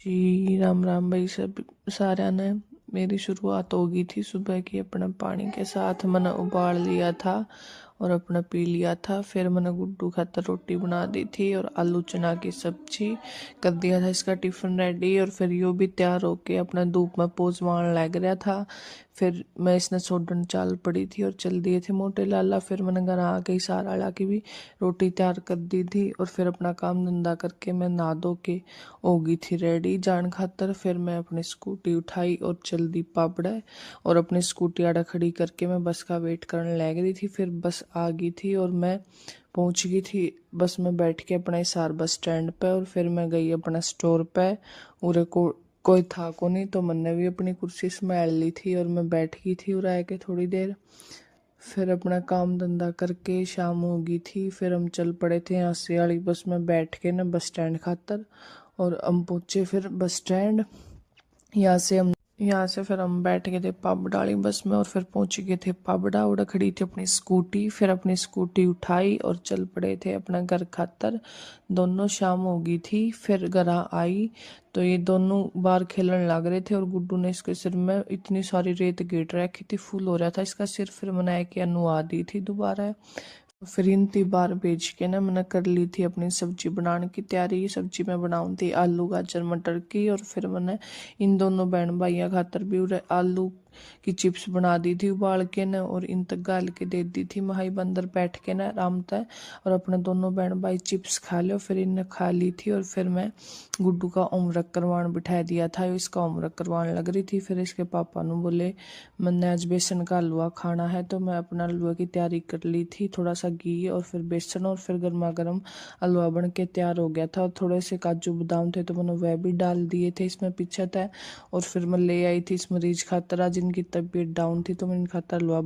जी, राम राम भाई सब सारा ने। मेरी शुरुआत हो गई थी सुबह की। अपना पानी के साथ मैंने उबाल लिया था और अपना पी लिया था। फिर मैंने गुड्डू खातर रोटी बना दी थी और आलू चना की सब्जी कर दिया था इसका टिफ़िन रेडी। और फिर यो भी तैयार होके अपना धूप में पोजवान लग रहा था। फिर मैं इसने छोड़न चाल पड़ी थी और चल दिए थे मोटे लाला। फिर मैंने घर आ गई सारा ला की भी रोटी तैयार कर दी थी और फिर अपना काम धंधा करके मैं नहा धो के हो गई थी रेडी जान खातर। फिर मैं अपनी स्कूटी उठाई और चल दी पापड़े और अपनी स्कूटी आड़ा खड़ी करके मैं बस का वेट करने लग रही थी। फिर बस आ गई थी और मैं पहुंच गई थी। बस में बैठ के अपना हिसार बस स्टैंड पे और फिर मैं गई अपना स्टोर पे। उरे को कोई था को नहीं तो मैंने भी अपनी कुर्सी संभाल ली थी और मैं बैठ गई थी उरे आके थोड़ी देर। फिर अपना काम धंधा करके शाम हो गई थी। फिर हम चल पड़े थे यहाँ से वाली बस में बैठ के ना बस स्टैंड खातर। और हम पहुंचे फिर बस स्टैंड। यहाँ से फिर हम बैठ गए थे पाबड़ा वाली बस में और फिर पहुंच गए थे पाबड़ा। उड़ा खड़ी थी अपनी स्कूटी। फिर अपनी स्कूटी उठाई और चल पड़े थे अपना घर खातर। दोनों शाम हो गई थी। फिर घर आई तो ये दोनों बाहर खेलने लग रहे थे और गुड्डू ने इसके सिर में इतनी सारी रेत गेट रखी थी। फुल हो रहा था इसका सिर। फिर मैंने के नुआ दी थी दोबारा। फिर इन बार बेच के ना मैंने कर ली थी अपनी सब्जी बनाने की तैयारी। सब्जी मैं बनाऊँ थी आलू गाजर मटर की। और फिर मैंने इन दोनों बहन भाइयों खातर भी आलू की चिप्स बना दी थी उबाल के न और इन तक गाल के दे दी थी। महाई बंदर बैठ के ना आराम तय और अपने दोनों बहन भाई चिप्स खा लो। फिर इनने खा ली थी और फिर मैं गुड्डू का होमवर्क करवाने बिठा दिया था। इसका होमवर्क करवाने लग रही थी। फिर इसके पापा ने बोले मैंने आज बेसन का हलवा खाना है तो मैं अपना हलवा की तैयारी कर ली थी। थोड़ा सा घी और फिर बेसन और फिर गर्मा गर्म हलवा बन के तैयार हो गया था। और थोड़े से काजू बादाम थे तो मैंने वह भी डाल दिए थे इसमें पीछे था। और फिर मैं ले आई थी इस मरीज खातर आज इनकी तबीयत डाउन थी तो मैं इन खातर हलवा